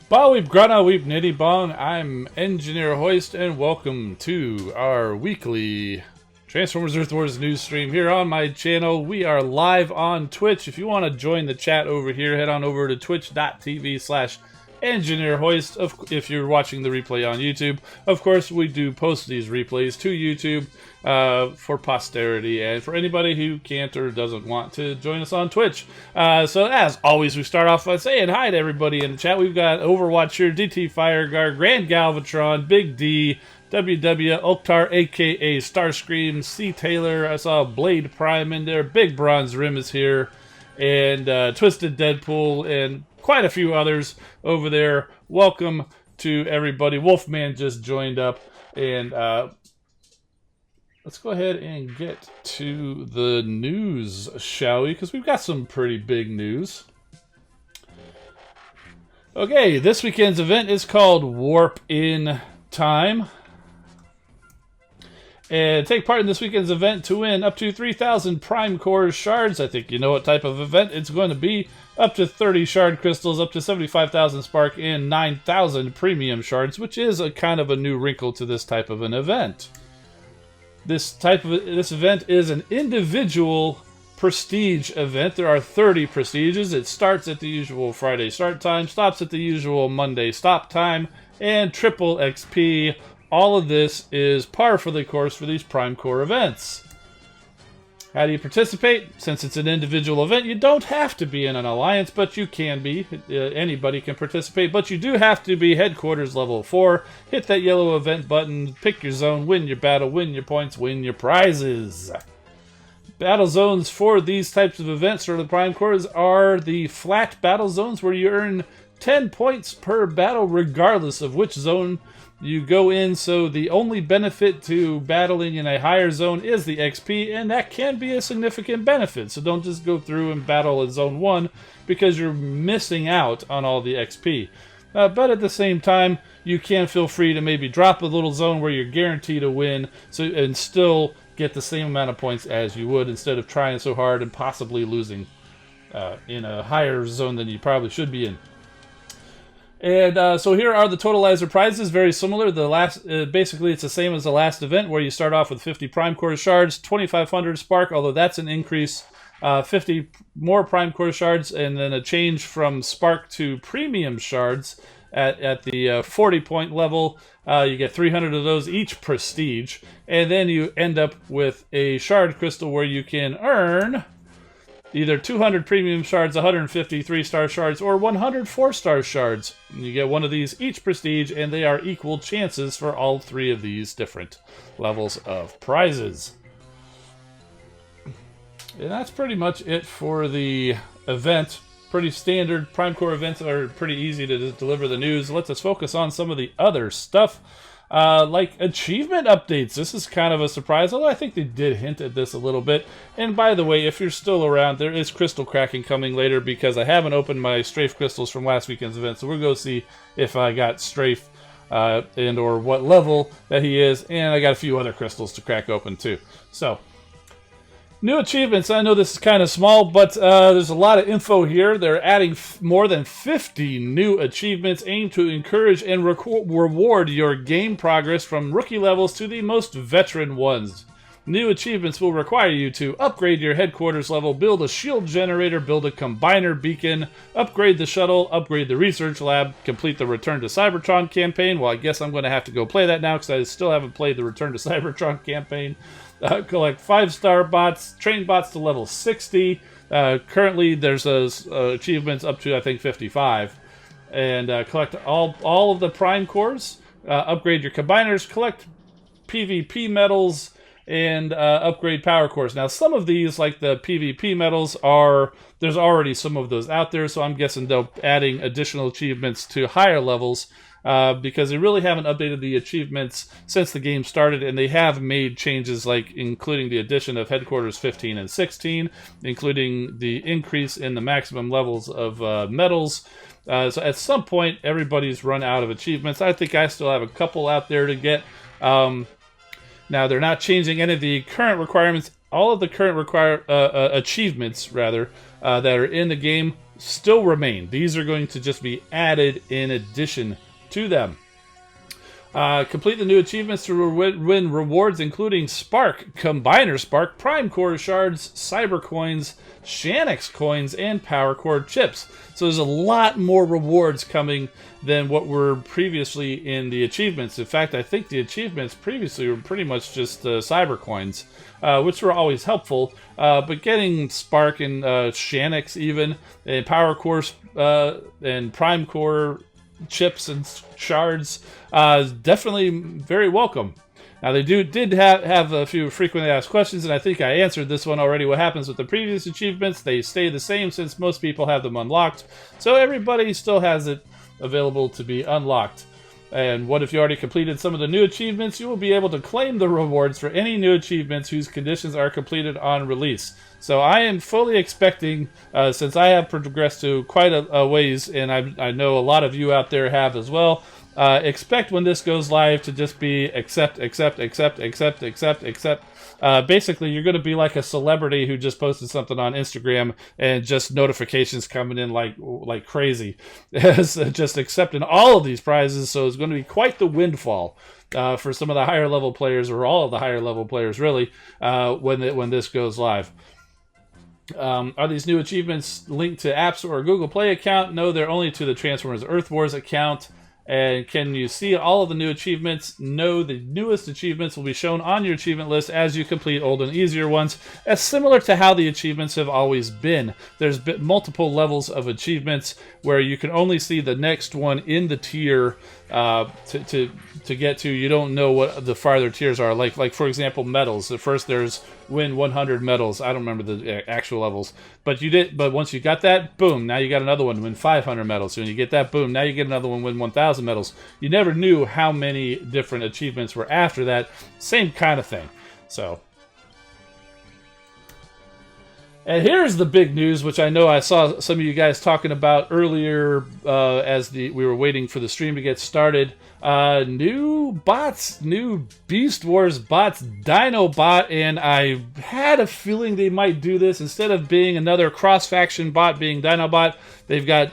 Ba weep grana weep nitty bong. I'm Engineer Hoist, and welcome to our weekly Transformers Earth Wars news stream here on my channel. We are live on Twitch. If you want to join the chat over here, head on over to twitch.tv/EngineerHoist if you're watching the replay on YouTube. Of course, we do post these replays to YouTube for posterity and for anybody who can't or doesn't want to join us on Twitch. So as always, we start off by saying hi to everybody in the chat. We've got Overwatch here, DT Fireguard, Grand Galvatron, Big D, WW, Oktar, aka Starscream, C. Taylor. I saw Blade Prime in there. Big Bronze Rim is here, and Twisted Deadpool, and quite a few others over there. Welcome to everybody. Wolfman just joined up, and let's go ahead and get to the news, shall we? Because we've got some pretty big news. Okay, this weekend's event is called Warp in Time. And take part in this weekend's event to win up to 3,000 Prime Core shards. I think you know what type of event it's going to be. Up to 30 shard crystals, up to 75,000 spark, and 9,000 premium shards, which is a kind of a new wrinkle to this type of an event. This event is an individual prestige event. There are 30 prestiges. It starts at the usual Friday start time, stops at the usual Monday stop time, and triple XP. All of this is par for the course for these Prime Core events. How do you participate? Since it's an individual event, you don't have to be in an alliance, but you can be. Anybody can participate, but you do have to be headquarters level 4. Hit that yellow event button, pick your zone, win your battle, win your points, win your prizes. Battle zones for these types of events or the Prime Cores are the flat battle zones where you earn 10 points per battle regardless of which zone you go in. So the only benefit to battling in a higher zone is the XP, and that can be a significant benefit. So don't just go through and battle in zone 1 because you're missing out on all the XP. But at the same time, you can feel free to maybe drop a little zone where you're guaranteed to win and still get the same amount of points as you would, instead of trying so hard and possibly losing in a higher zone than you probably should be in. And so here are the totalizer prizes, very similar. Basically, it's the same as the last event, where you start off with 50 Prime Core shards, 2,500 spark, although that's an increase, 50 more Prime Core shards, and then a change from spark to premium shards at the 40-point level. You get 300 of those each prestige, and then you end up with a shard crystal where you can earn either 200 premium shards, 150 3-star shards, or 100 4-star shards. You get one of these each prestige, and they are equal chances for all 3 of these different levels of prizes. And that's pretty much it for the event. Pretty standard. Prime Core events are pretty easy to deliver the news. Let us focus on some of the other stuff. Like achievement updates. This is kind of a surprise, although I think they did hint at this a little bit. And by the way, if you're still around, there is crystal cracking coming later, because I haven't opened my Strafe crystals from last weekend's event, so we'll go see if I got Strafe and or what level that he is, and I got a few other crystals to crack open too. So, new achievements. I know this is kind of small, but there's a lot of info here. They're adding more than 50 new achievements aimed to encourage and reward your game progress from rookie levels to the most veteran ones. New achievements will require you to upgrade your headquarters level, build a shield generator, build a combiner beacon, upgrade the shuttle, upgrade the research lab, complete the Return to Cybertron campaign. Well, I guess I'm going to have to go play that now because I still haven't played the Return to Cybertron campaign. Collect 5-star bots, train bots to level 60. Currently, there's achievements up to, I think, 55. And collect all of the Prime Cores, upgrade your combiners, collect PvP medals, and upgrade power cores. Now, some of these, like the PvP medals, there's already some of those out there, so I'm guessing they'll adding additional achievements to higher levels. Because they really haven't updated the achievements since the game started, and they have made changes, like including the addition of Headquarters 15 and 16, including the increase in the maximum levels of medals. So at some point, everybody's run out of achievements. I think I still have a couple out there to get. Now, they're not changing any of the current requirements. All of the current achievements, rather, that are in the game still remain. These are going to just be added in addition to them. Complete the new achievements to win rewards, including Spark, Combiner Spark, Prime Core Shards, Cyber Coins, Shanix Coins, and Power Core Chips. So there's a lot more rewards coming than what were previously in the achievements. In fact, I think the achievements previously were pretty much just Cyber Coins, which were always helpful. But getting Spark and Shanix even, and Power Core and Prime Core chips and shards, definitely very welcome. Now they did have a few frequently asked questions, and I think I answered this one already. What happens with the previous achievements? They stay the same since most people have them unlocked, so everybody still has it available to be unlocked. And what if you already completed some of the new achievements? You will be able to claim the rewards for any new achievements whose conditions are completed on release. So I am fully expecting, since I have progressed to quite a ways, and I know a lot of you out there have as well, expect when this goes live to just be accept. Basically, you're going to be like a celebrity who just posted something on Instagram and just notifications coming in like crazy. Just accepting all of these prizes, so it's going to be quite the windfall for some of the higher level players, or all of the higher level players really, when this goes live. Are these new achievements linked to App Store or Google Play account? No, they're only to the Transformers Earth Wars account. And can you see all of the new achievements? No, the newest achievements will be shown on your achievement list as you complete old and easier ones, as similar to how the achievements have always been. There's been multiple levels of achievements where you can only see the next one in the tier to get to. You don't know what the farther tiers are. Like for example, medals. At first there's win 100 medals. I don't remember the actual levels, but once you got that, boom, now you got another one, win 500 medals. So when you get that, boom, now you get another one, win 1,000 medals. You never knew how many different achievements were after that. Same kind of thing. So, and here's the big news, which I know I saw some of you guys talking about earlier as we were waiting for the stream to get started. New bots, new Beast Wars bots, Dinobot, and I had a feeling they might do this. Instead of being another cross-faction bot being Dinobot, they've got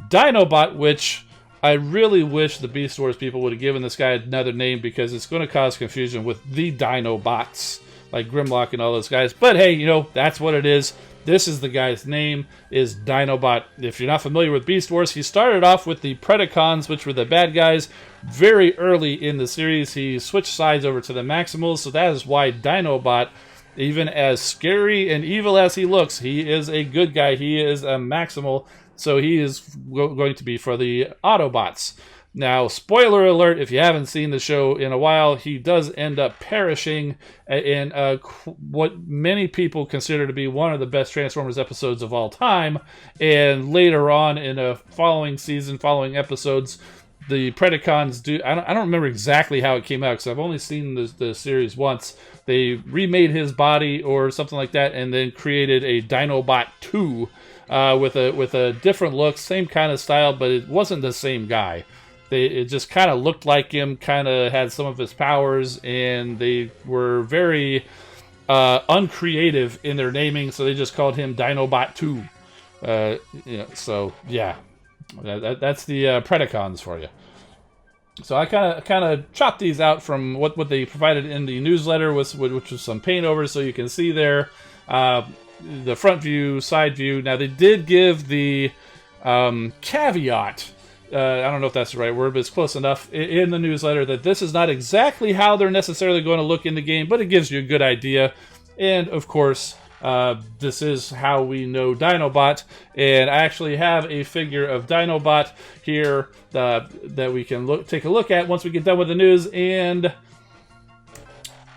Dinobot, which I really wish the Beast Wars people would have given this guy another name, because it's going to cause confusion with the Dinobots, like Grimlock and all those guys. But hey, you know, that's what it is. This is the guy's name, is Dinobot. If you're not familiar with Beast Wars, he started off with the Predacons, which were the bad guys. Very early in the series, he switched sides over to the Maximals, so that is why Dinobot, even as scary and evil as he looks, he is a good guy. He is a Maximal, so he is going to be for the Autobots. Now, spoiler alert, if you haven't seen the show in a while, he does end up perishing in what many people consider to be one of the best Transformers episodes of all time. And later on in a following season, following episodes, the Predacons do... I don't remember exactly how it came out, because I've only seen the series once. They remade his body or something like that, and then created a Dinobot 2 with a different look, same kind of style, but it wasn't the same guy. It just kind of looked like him, kind of had some of his powers, and they were very uncreative in their naming, so they just called him Dinobot 2. So yeah, that's the Predacons for you. So I kind of chopped these out from what they provided in the newsletter, which was some paint over, so you can see there the front view, side view. Now they did give the caveat. I don't know if that's the right word, but it's close enough in the newsletter that this is not exactly how they're necessarily going to look in the game, but it gives you a good idea. And of course, this is how we know Dinobot. And I actually have a figure of Dinobot here that we can take a look at once we get done with the news. And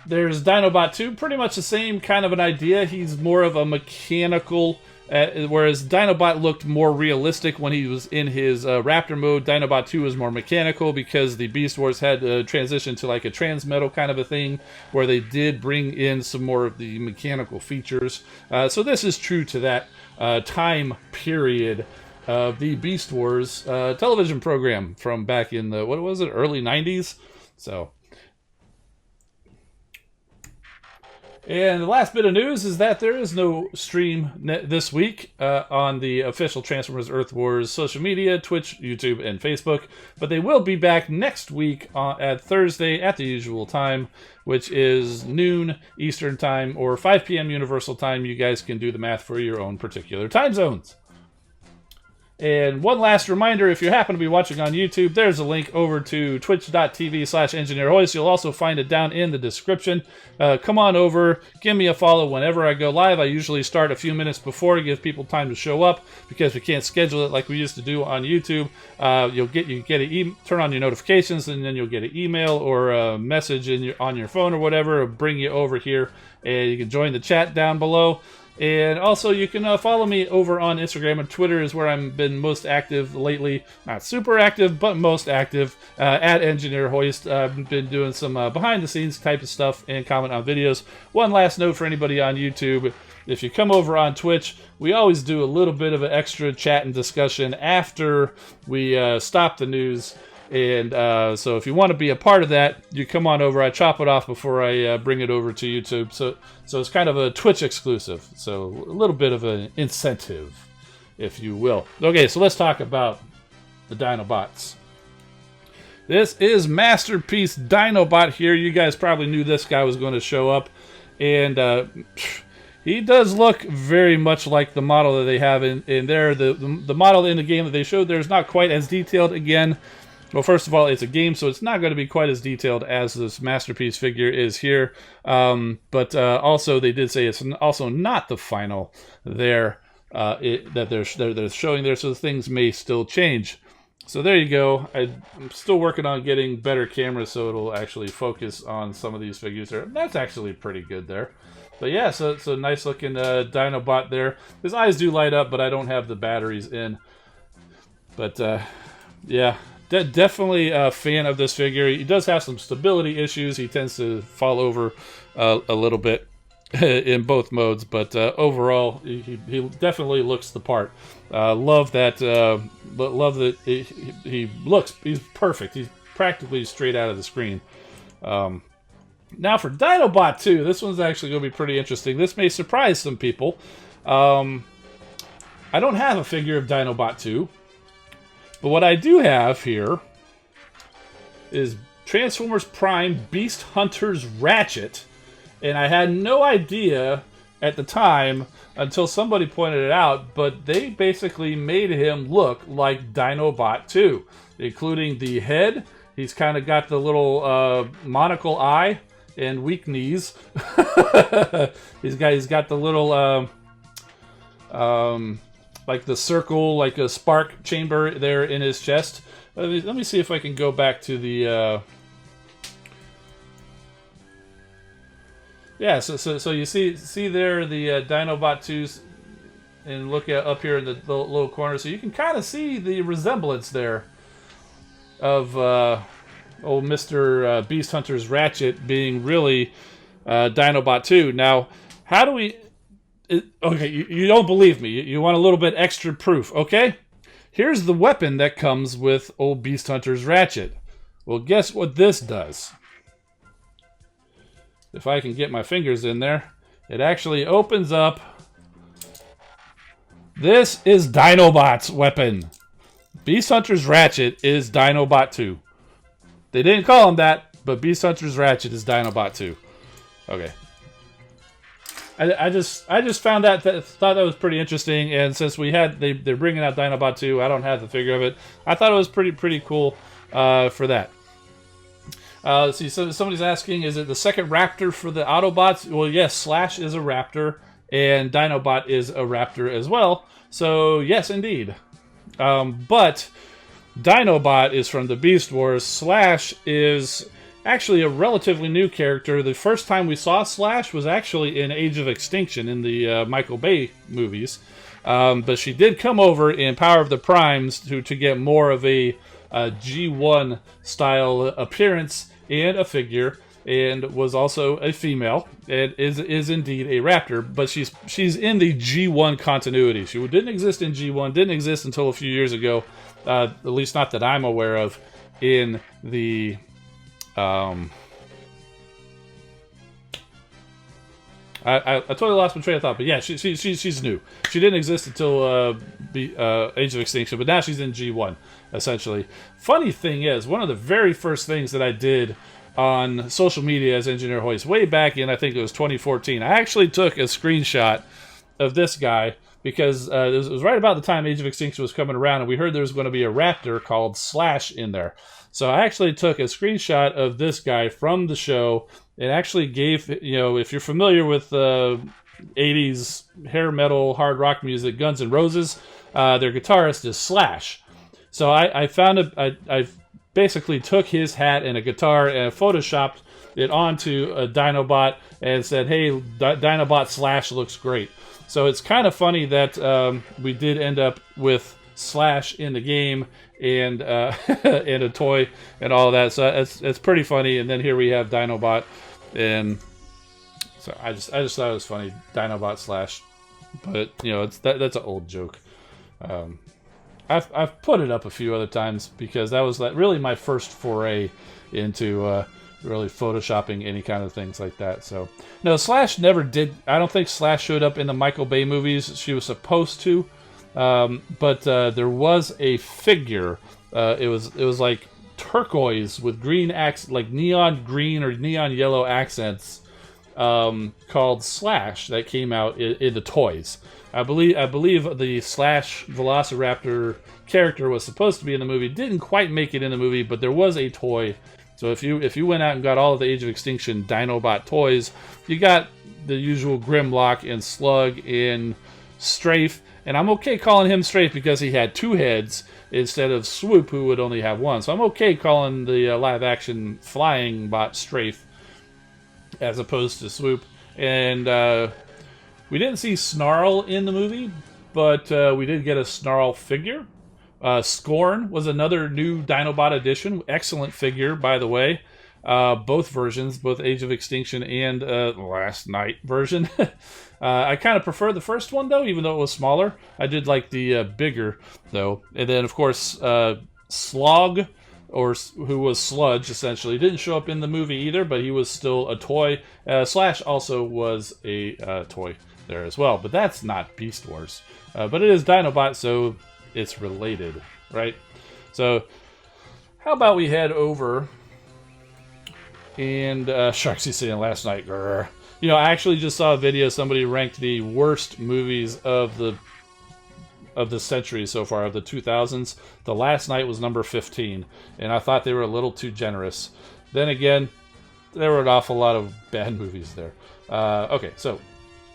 there's Dinobot 2, pretty much the same kind of an idea. He's more of a mechanical, whereas Dinobot looked more realistic when he was in his Raptor mode. Dinobot 2 is more mechanical because the Beast Wars had transitioned to like a Transmetal kind of a thing, where they did bring in some more of the mechanical features. So this is true to that time period of the Beast Wars television program from back in the, what was it, early 90s? So... And the last bit of news is that there is no stream this week on the official Transformers Earth Wars social media, Twitch, YouTube, and Facebook. But they will be back next week at Thursday at the usual time, which is noon Eastern Time or 5 p.m. Universal Time. You guys can do the math for your own particular time zones. And one last reminder, if you happen to be watching on YouTube, there's a link over to twitch.tv/EngineerHoist. You'll also find it down in the description. Come on over, give me a follow whenever I go live. I usually start a few minutes before to give people time to show up because we can't schedule it like we used to do on YouTube. Turn on your notifications, and then you'll get an email or a message on your phone or whatever, or bring you over here, and you can join the chat down below. And also, you can follow me over on Instagram and Twitter is where I've been most active lately. Not super active, but most active, at Engineer Hoist. I've been doing some behind-the-scenes type of stuff and comment on videos. One last note for anybody on YouTube. If you come over on Twitch, we always do a little bit of an extra chat and discussion after we stop the news. And so if you want to be a part of that, you come on over. I chop it off before I bring it over to YouTube. So it's kind of a Twitch exclusive. So a little bit of an incentive, if you will. Okay, so let's talk about the Dinobots. This is Masterpiece Dinobot here. You guys probably knew this guy was going to show up. And he does look very much like the model that they have in there. The model in the game that they showed there is not quite as detailed again. Well, first of all, it's a game, so it's not going to be quite as detailed as this Masterpiece figure is here. But also, they did say it's also not the final there that they're showing there, so things may still change. So there you go. I'm still working on getting better cameras so it'll actually focus on some of these figures there. That's actually pretty good there. But yeah, so nice looking Dinobot there. His eyes do light up, but I don't have the batteries in. But yeah. Definitely a fan of this figure. He does have some stability issues. He tends to fall over a little bit in both modes, but overall, he definitely looks the part. Love that. Love that he's perfect. He's practically straight out of the screen. Now for Dinobot 2, this one's actually going to be pretty interesting. This may surprise some people. I don't have a figure of Dinobot 2. But what I do have here is Transformers Prime Beast Hunters Ratchet. And I had no idea at the time until somebody pointed it out, but they basically made him look like Dinobot 2, including the head. He's kind of got the little monocle eye and weak knees. He's got the little like the circle, like a spark chamber there in his chest. Let me see if I can go back to the... Yeah, so you see there the Dinobot 2s, and look up here in the little corner. So you can kind of see the resemblance there of old Mr. Beast Hunter's Ratchet being really Dinobot 2. Now, how do we... Okay, you don't believe me. You want a little bit extra proof, okay? Here's the weapon that comes with old Beast Hunter's Ratchet. Well, guess what this does? If I can get my fingers in there, it actually opens up. This is Dinobot's weapon. Beast Hunter's Ratchet is Dinobot 2. They didn't call him that, but Beast Hunter's Ratchet is Dinobot 2. Okay. I just found thought that was pretty interesting, and since they're bringing out Dinobot 2, I don't have the figure of it. I thought it was pretty cool for that. See, so somebody's asking, is it the second Raptor for the Autobots? Well, yes, Slash is a Raptor, and Dinobot is a Raptor as well. So yes, indeed. But Dinobot is from the Beast Wars. Slash is actually a relatively new character. The first time we saw Slash was actually in Age of Extinction in the Michael Bay movies. But she did come over in Power of the Primes to get more of a G1 style appearance and a figure, and was also a female, and is indeed a Raptor, but she's in the G1 continuity. She didn't exist in G1, didn't exist until a few years ago, at least not that I'm aware of, in the I totally lost my train of thought, but yeah, she's new. She didn't exist until Age of Extinction, but now she's in G1, essentially. Funny thing is, one of the very first things that I did on social media as Engineer Hoist, way back in, I think it was 2014, I actually took a screenshot of this guy, because it was right about the time Age of Extinction was coming around, and we heard there was going to be a raptor called Slash in there. So I actually took a screenshot of this guy from the show. It actually gave, if you're familiar with 80s hair metal, hard rock music, Guns N' Roses, their guitarist is Slash. So I found I basically took his hat and a guitar and photoshopped it onto a Dinobot and said, hey, Dinobot Slash looks great. So it's kind of funny that we did end up with Slash in the game and and a toy and all of that. So it's pretty funny. And then here we have Dinobot, and so I just thought it was funny, Dinobot Slash. But that's an old joke. I've put it up a few other times because that was really my first foray into really photoshopping any kind of things like that. So no, Slash never did. I don't think Slash showed up in the Michael Bay movies. She was supposed to. But there was a figure. It was like turquoise with green like neon green or neon yellow accents, called Slash, that came out in the toys. I believe the Slash Velociraptor character was supposed to be in the movie. Didn't quite make it in the movie, but there was a toy. So if you went out and got all of the Age of Extinction Dinobot toys, you got the usual Grimlock and Slug and Strafe. And I'm okay calling him Strafe because he had two heads instead of Swoop, who would only have one. So I'm okay calling the live-action flying bot Strafe as opposed to Swoop. And we didn't see Snarl in the movie, but we did get a Snarl figure. Scorn was another new Dinobot edition. Excellent figure, by the way. Both versions, both Age of Extinction and Last Night version. I kind of prefer the first one, though, even though it was smaller. I did like the bigger, though. And then, of course, Slog, who was Sludge, essentially, didn't show up in the movie either, but he was still a toy. Slash also was a toy there as well, but that's not Beast Wars. But it is Dinobot, so it's related, right? So, how about we head over and Sharksy saying Last Night, grr. I actually just saw a video. Somebody ranked the worst movies of the century so far, of the 2000s. The Last Night was number 15, and I thought they were a little too generous. Then again, there were an awful lot of bad movies there. Okay, so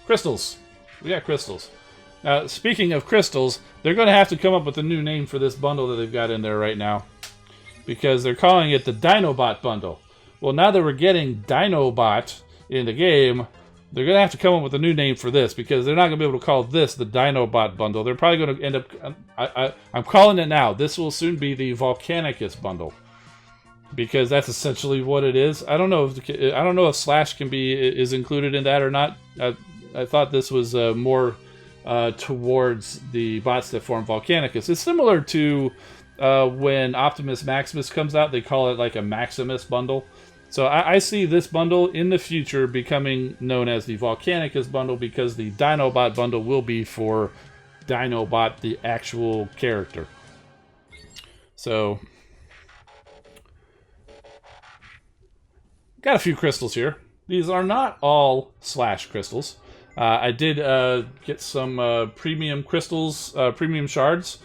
crystals. We got crystals. Now, speaking of crystals, they're going to have to come up with a new name for this bundle that they've got in there right now, because they're calling it the Dinobot bundle. Well, now that we're getting Dinobot in the game, they're going to have to come up with a new name for this, because they're not going to be able to call this the Dinobot bundle. They're probably going to end up... I'm calling it now. This will soon be the Volcanicus bundle, because that's essentially what it is. I don't know if Slash is included in that or not. I thought this was more towards the bots that form Volcanicus. It's similar to when Optimus Maximus comes out. They call it like a Maximus bundle. So I see this bundle in the future becoming known as the Volcanicus bundle, because the Dinobot bundle will be for Dinobot, the actual character. So, got a few crystals here. These are not all Slash crystals. I did get some premium crystals, premium shards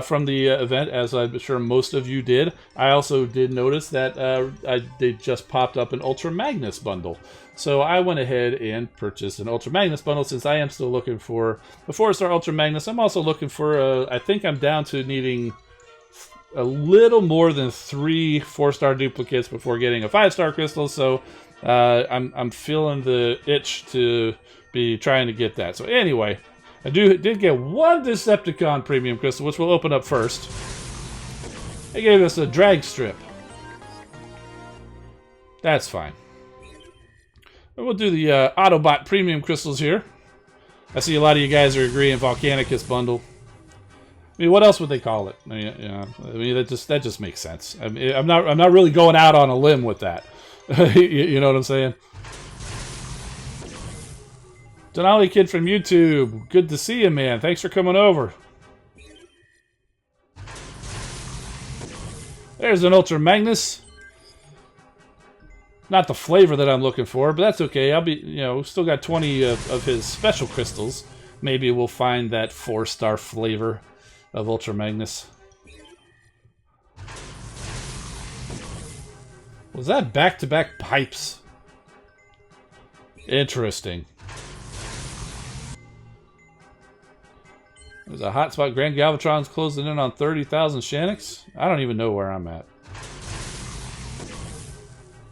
from the event, as I'm sure most of you did. I also did notice that they just popped up an Ultra Magnus bundle. So I went ahead and purchased an Ultra Magnus bundle, since I am still looking for a 4-star Ultra Magnus. I'm also looking for I think I'm down to needing a little more than 3 4-star duplicates before getting a 5-star crystal. So I'm feeling the itch to be trying to get that. So anyway, I did get one Decepticon premium crystal, which we'll open up first. They gave us a drag strip. That's fine. And we'll do the Autobot premium crystals here. I see a lot of you guys are agreeing Volcanicus bundle. I mean, what else would they call it? I mean, that just makes sense. I mean, I'm not really going out on a limb with that. You know what I'm saying? Denali Kid from YouTube. Good to see you, man. Thanks for coming over. There's an Ultra Magnus. Not the flavor that I'm looking for, but that's okay. I'll be, you know, still got 20 of his special crystals. Maybe we'll find that 4-star flavor of Ultra Magnus. Was that back-to-back pipes? Interesting. There's a hotspot. Grand Galvatron's closing in on 30,000 Shannix. I don't even know where I'm at.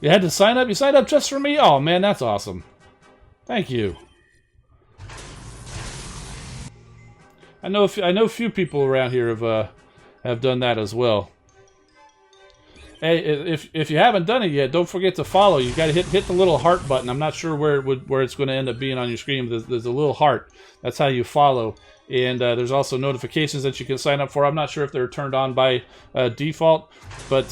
You had to sign up? You signed up just for me? Oh, man, that's awesome. Thank you. I know a few people around here have done that as well. Hey, if you haven't done it yet, don't forget to follow. You got to hit the little heart button. I'm not sure where it's going to end up being on your screen. There's a little heart. That's how you follow. And there's also notifications that you can sign up for. I'm not sure if they're turned on by default, but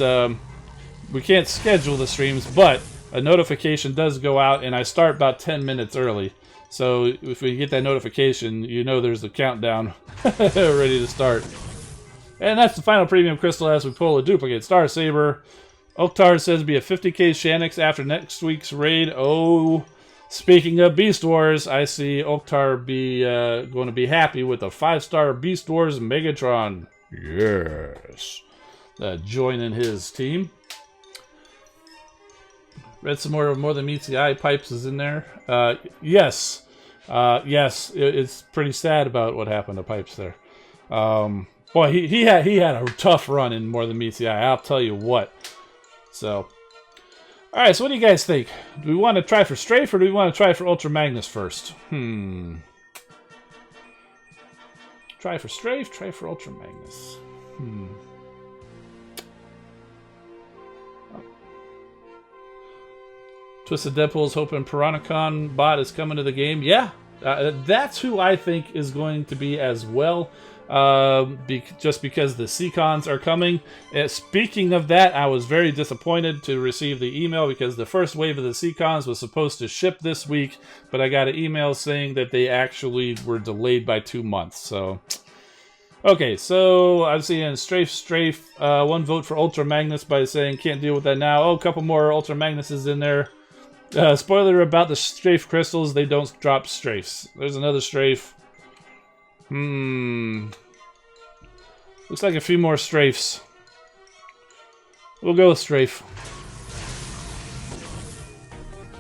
we can't schedule the streams. But a notification does go out, and I start about 10 minutes early. So if we get that notification, you know there's a countdown ready to start. And that's the final premium crystal as we pull a duplicate. Star Saber. Oktar says be a 50k Shannix after next week's raid. Oh, speaking of Beast Wars, I see Oktar be going to be happy with a 5-star Beast Wars Megatron. Yes. Joining his team. Read some more Than Meets the Eye. Pipes is in there. Yes. Yes, it's pretty sad about what happened to Pipes there. Boy, he had a tough run in More Than Meets the Eye. I'll tell you what. So, all right. So, what do you guys think? Do we want to try for Strafe or do we want to try for Ultra Magnus first? Try for Strafe. Try for Ultra Magnus. Twisted Deadpool's hoping Piranacon bot is coming to the game. Yeah, that's who I think is going to be as well. Just because the Seacons are coming. Speaking of that, I was very disappointed to receive the email because the first wave of the Seacons was supposed to ship this week, but I got an email saying that they actually were delayed by 2 months. So, okay, so I'm seeing Strafe, 1 vote for Ultra Magnus by saying can't deal with that now. Oh, a couple more Ultra Magnuses in there. Spoiler about the Strafe crystals, they don't drop Strafes. There's another Strafe. Looks like a few more Strafes. We'll go with Strafe.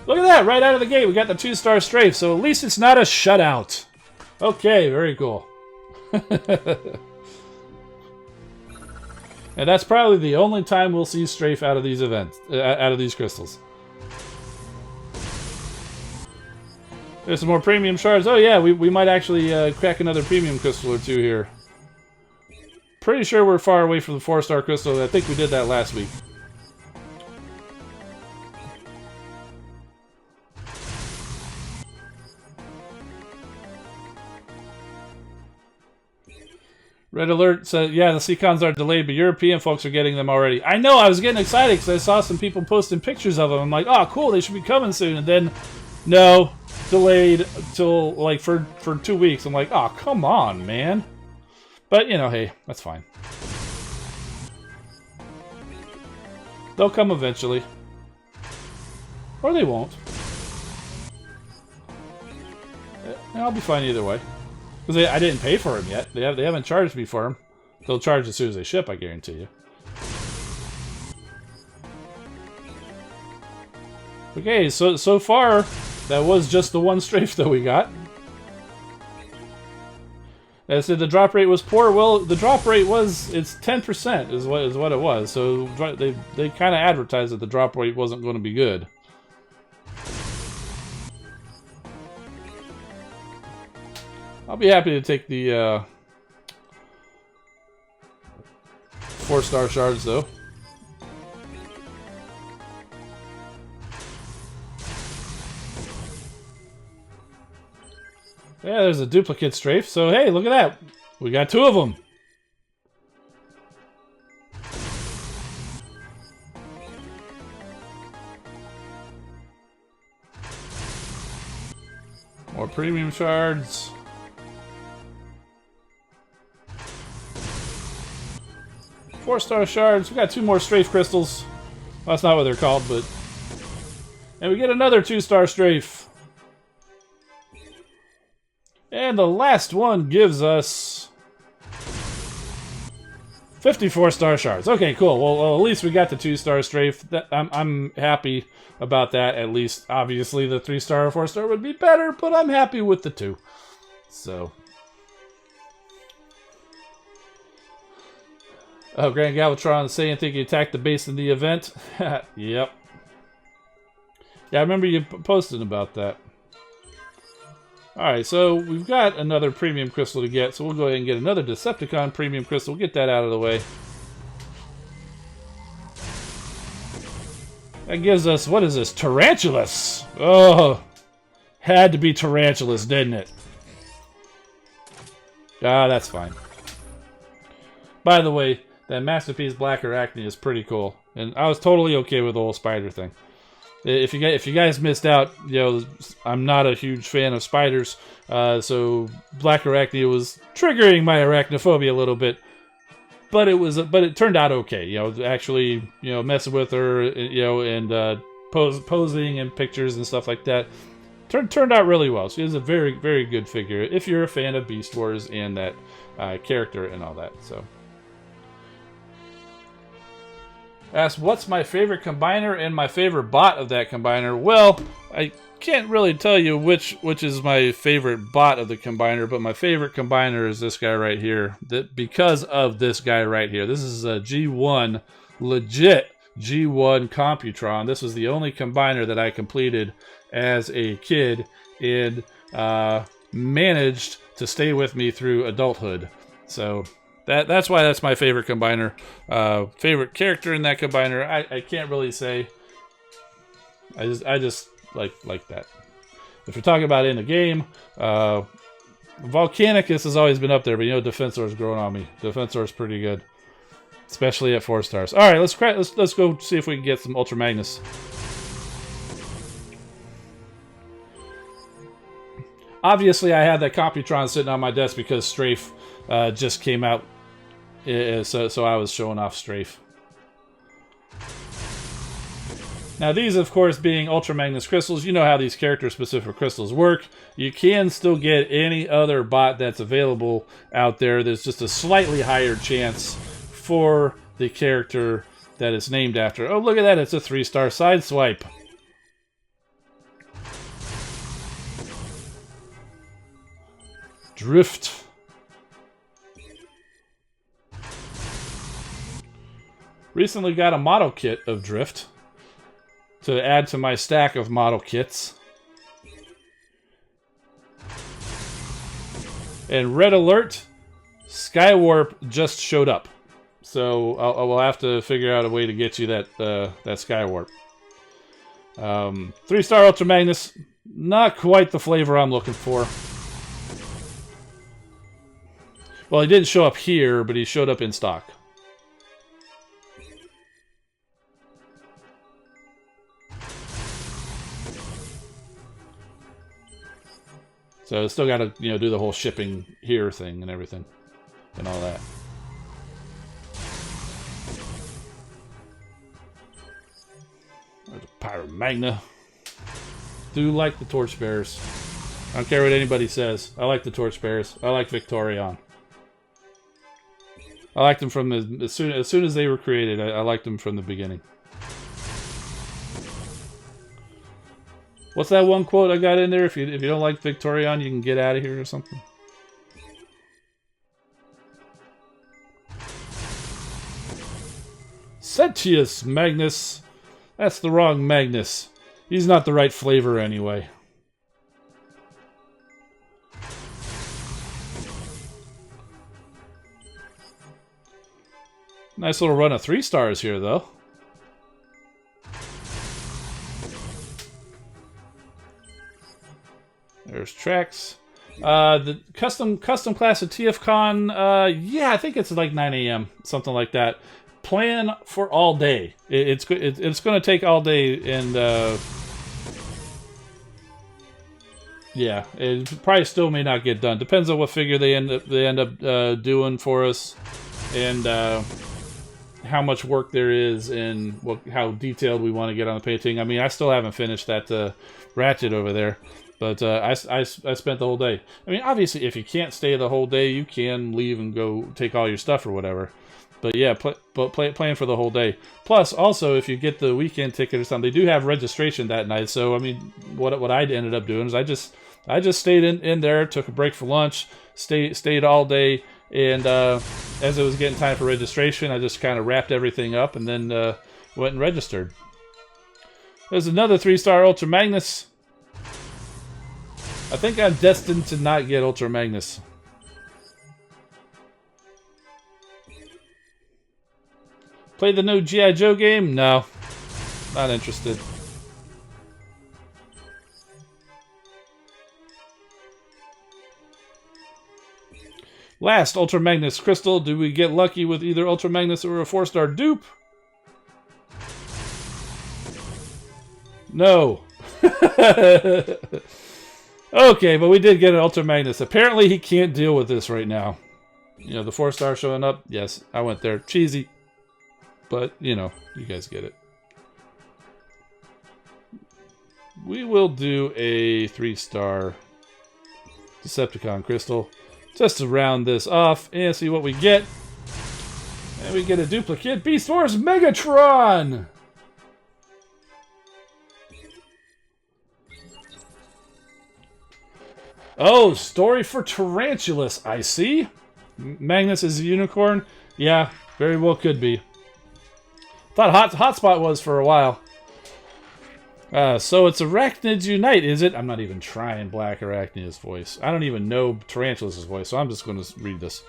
Look at that, right out of the gate, we got the 2-star Strafe, so at least it's not a shutout. Okay, very cool. And that's probably the only time we'll see Strafe out of these events, out of these crystals. There's some more premium shards. Oh yeah, we might actually crack another premium crystal or two here. Pretty sure we're far away from the 4-star crystal. I think we did that last week. Red Alert said, yeah, the Seacons are delayed, but European folks are getting them already. I know, I was getting excited because I saw some people posting pictures of them. I'm like, oh, cool, they should be coming soon. And then, no, delayed till, like, for 2 weeks. I'm like, oh, come on, man. But, you know, hey, that's fine. They'll come eventually. Or they won't. I'll be fine either way. Because I didn't pay for them yet. They haven't charged me for them. They'll charge as soon as they ship, I guarantee you. Okay, so far, that was just the 1 strafe that we got. I said the drop rate was poor. Well, the drop rate was, it's 10% is what it was. So they kind of advertised that the drop rate wasn't going to be good. I'll be happy to take the 4-star shards, though. Yeah, there's a duplicate strafe, so hey, look at that. We got 2 of them. More premium shards. Four-star shards. We got 2 more strafe crystals. Well, that's not what they're called, but... And we get another 2-star strafe. And the last one gives us... 54-star shards. Okay, cool. Well, at least we got the 2-star strafe. I'm happy about that, at least. Obviously, the 3-star or 4-star would be better, but I'm happy with the 2. So... Oh, Grand Galvatron saying, think he attacked the base in the event. Yep. Yeah, I remember you posting about that. Alright, so we've got another premium crystal to get, so we'll go ahead and get another Decepticon premium crystal. We'll get that out of the way. That gives us, what is this? Tarantulas! Oh, had to be Tarantulas, didn't it? Ah, that's fine. By the way, that Masterpiece Black Arachne is pretty cool, and I was totally okay with the whole spider thing. If you guys missed out, you know, I'm not a huge fan of spiders, so Black Arachne was triggering my arachnophobia a little bit, but it turned out okay. You know, actually, you know, messing with her, you know, and posing in pictures and stuff like that turned out really well. She is a very, very good figure if you're a fan of Beast Wars and that character and all that. So. Asked, what's my favorite combiner and my favorite bot of that combiner? Well, I can't really tell you which is my favorite bot of the combiner, but my favorite combiner is this guy right here. Because of this guy right here. This is a G1, legit G1 Computron. This was the only combiner that I completed as a kid and managed to stay with me through adulthood. So... That's why that's my favorite combiner. Favorite character in that combiner, I can't really say. I just like that. If you're talking about in the game, Volcanicus has always been up there, but you know Defensor's growing on me. Defensor's pretty good, especially at 4 stars. All right, let's go see if we can get some Ultra Magnus. Obviously, I had that Computron sitting on my desk because Strafe just came out. So I was showing off Strafe. Now these, of course, being Ultra Magnus crystals, you know how these character-specific crystals work. You can still get any other bot that's available out there. There's just a slightly higher chance for the character that it's named after. Oh, look at that. It's a 3-star Sideswipe. Drift. Recently got a model kit of Drift to add to my stack of model kits. And red alert, Skywarp just showed up. So I will have to figure out a way to get you that Skywarp. 3-star Ultra Magnus, not quite the flavor I'm looking for. Well, he didn't show up here, but he showed up in stock. So I still got to, you know, do the whole shipping here thing and everything and all that. There's a Pyromagna. Do like the Torchbearers. I don't care what anybody says. I like the Torchbearers. I like Victorion. I liked them from as soon as they were created. I liked them from the beginning. What's that one quote I got in there? If you don't like Victorion, you can get out of here or something. Sentius Magnus. That's the wrong Magnus. He's not the right flavor anyway. Nice little run of 3 stars here, though. There's Trax. The custom class of TFCon, yeah, I think it's like 9 a.m., something like that. Plan for all day. It's going to take all day, and Yeah, it probably still may not get done. Depends on what figure they end up doing for us, and how much work there is, and how detailed we want to get on the painting. I mean, I still haven't finished that Ratchet over there, but I spent the whole day. I mean, obviously, if you can't stay the whole day, you can leave and go take all your stuff or whatever. But yeah, playing for the whole day. Plus, also, if you get the weekend ticket or something, they do have registration that night. So, I mean, what I ended up doing is I just stayed in there, took a break for lunch, stayed all day, and as it was getting time for registration, I just kind of wrapped everything up and then went and registered. There's another 3-star Ultra Magnus. I think I'm destined to not get Ultra Magnus. Play the new G.I. Joe game? No. Not interested. Last Ultra Magnus Crystal. Do we get lucky with either Ultra Magnus or a 4-star dupe? No. Okay, but we did get an Ultra Magnus. Apparently he can't deal with this right now. You know, the 4-star showing up. Yes, I went there. Cheesy. But, you know, you guys get it. We will do a 3-star Decepticon Crystal. Just to round this off and see what we get. And we get a duplicate Beast Wars Megatron! Oh, story for Tarantulas, I see. Magnus is a unicorn? Yeah, very well could be. Thought Hotspot was for a while. So it's Arachnids Unite, is it? I'm not even trying Black Arachnia's voice. I don't even know Tarantulas' voice, so I'm just going to read this.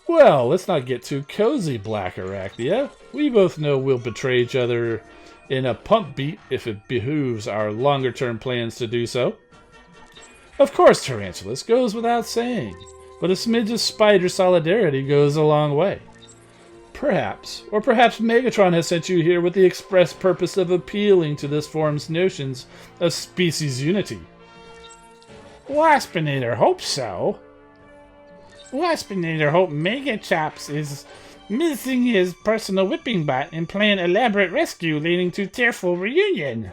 Well, let's not get too cozy, Black Arachnia. We both know we'll betray each other in a pump beat if it behooves our longer-term plans to do so. Of course, Tarantulas goes without saying, but a smidge of spider solidarity goes a long way. Perhaps, or perhaps Megatron has sent you here with the express purpose of appealing to this form's notions of species unity. Waspinator hopes so. Waspinator hope Megachops is missing his personal whipping bot and plan elaborate rescue leading to tearful reunion.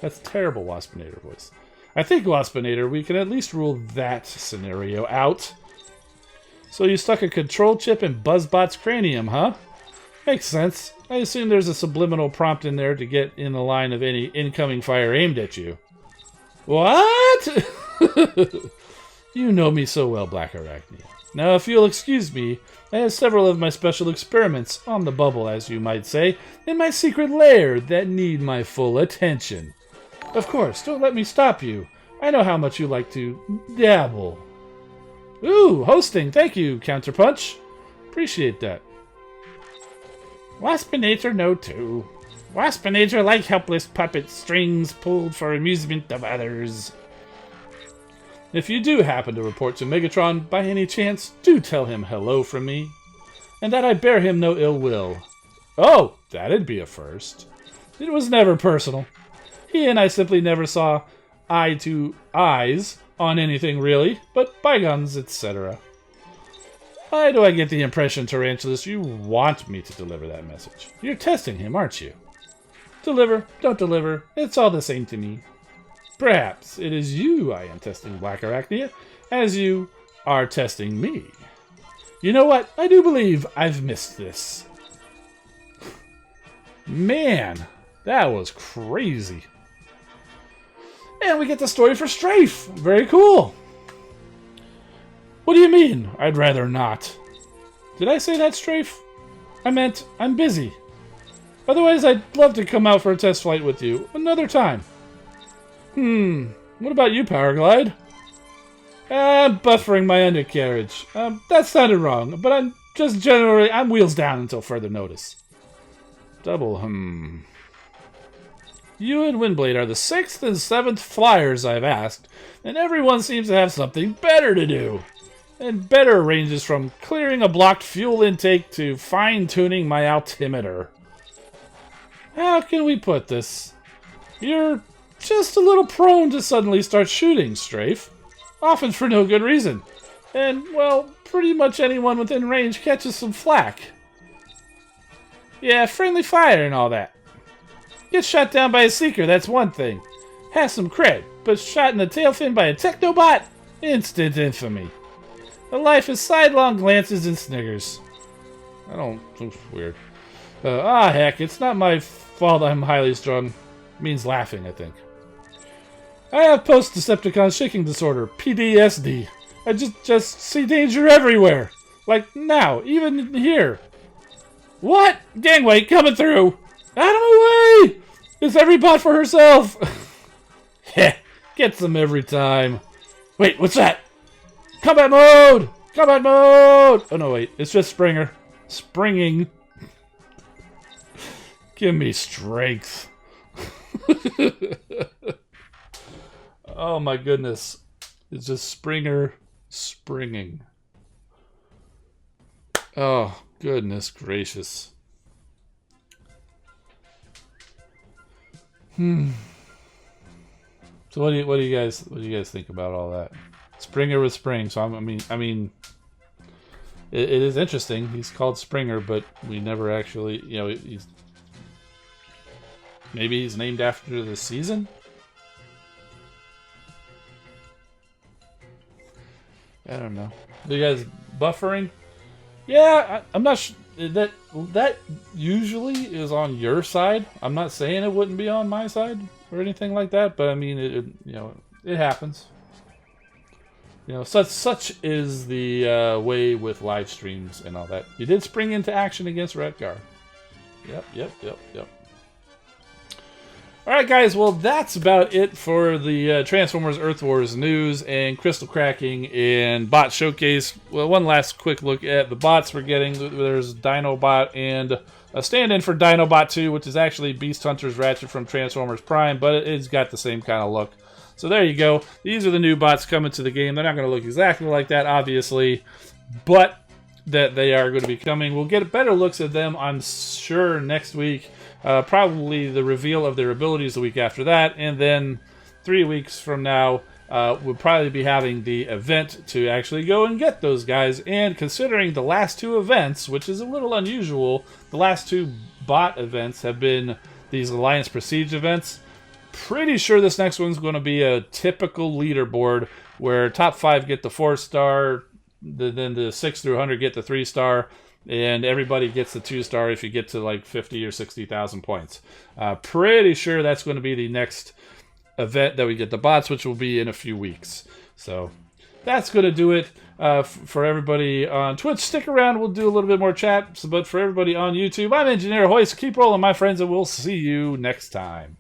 That's terrible Waspinator voice. I think, Waspinator, we can at least rule that scenario out. So you stuck a control chip in Buzzbot's cranium, huh? Makes sense. I assume there's a subliminal prompt in there to get in the line of any incoming fire aimed at you. What? You know me so well, Black Arachnia. Now, if you'll excuse me, I have several of my special experiments on the bubble, as you might say, in my secret lair that need my full attention. Of course, don't let me stop you. I know how much you like to dabble. Ooh, hosting. Thank you, Counterpunch. Appreciate that. Waspinator no too. Waspinator like helpless puppet strings pulled for amusement of others. If you do happen to report to Megatron by any chance, do tell him hello from me, and that I bear him no ill will. Oh, that'd be a first. It was never personal. He and I simply never saw eye to eyes on anything really, but bygones, etc. Why do I get the impression, Tarantulas, you want me to deliver that message? You're testing him, aren't you? Deliver, don't deliver, it's all the same to me. Perhaps it is you I am testing, Black Arachnia, as you are testing me. You know what? I do believe I've missed this. Man, that was crazy. And we get the story for Strafe. Very cool. What do you mean, I'd rather not? Did I say that, Strafe? I meant, I'm busy. Otherwise, I'd love to come out for a test flight with you another time. What about you, Powerglide? Buffering my undercarriage. That sounded wrong, but I'm wheels down until further notice. Double, You and Windblade are the 6th and 7th flyers I've asked, and everyone seems to have something better to do. And better ranges from clearing a blocked fuel intake to fine-tuning my altimeter. How can we put this? You're just a little prone to suddenly start shooting, Strafe. Often for no good reason. And, well, pretty much anyone within range catches some flack. Yeah, friendly fire and all that. Get shot down by a Seeker, that's one thing. Has some cred, but shot in the tail fin by a Technobot? Instant infamy. The life is sidelong glances and sniggers. I don't... It's weird. Heck, it's not my fault I'm highly strung. It means laughing, I think. I have post-Decepticon shaking disorder, PTSD. I just see danger everywhere. Like now, even here. What? Gangway coming through. Out of my way! It's every bot for herself. Heh, gets them every time. Wait, what's that? Combat mode! Combat mode! Oh no, wait, it's just Springer. Springing. Give me strength. Oh my goodness. It's just Springer springing. Oh, goodness gracious. So what do you guys think about all that? Springer with spring. So I mean it is interesting. He's called Springer, but we never actually, you know, maybe he's named after the season? I don't know. You guys buffering? Yeah, I'm not sure. That usually is on your side. I'm not saying it wouldn't be on my side or anything like that, but I mean, you know, it happens. You know, such is the way with live streams and all that. You did spring into action against Redgar. Yep. Alright guys, well that's about it for the Transformers Earth Wars news and crystal cracking and bot showcase. Well, one last quick look at the bots we're getting. There's Dinobot and a stand-in for Dinobot 2, which is actually Beast Hunter's Ratchet from Transformers Prime, but it's got the same kind of look. So there you go. These are the new bots coming to the game. They're not going to look exactly like that, obviously, but that they are going to be coming. We'll get better looks at them, I'm sure, next week. Probably the reveal of their abilities the week after that, and then 3 weeks from now, we'll probably be having the event to actually go and get those guys. And considering the last two events, which is a little unusual, the last two bot events have been these Alliance Prestige events. Pretty sure this next one's going to be a typical leaderboard where top 5 get the 4-star, then the 6 through 100 get the 3-star, and everybody gets the 2-star if you get to like 50 or 60,000 points. Pretty sure that's going to be the next event that we get the bots, which will be in a few weeks. So that's going to do it for everybody on Twitch. Stick around, we'll do a little bit more chat. But for everybody on YouTube, I'm Engineer Hoist. Keep rolling, my friends, and we'll see you next time.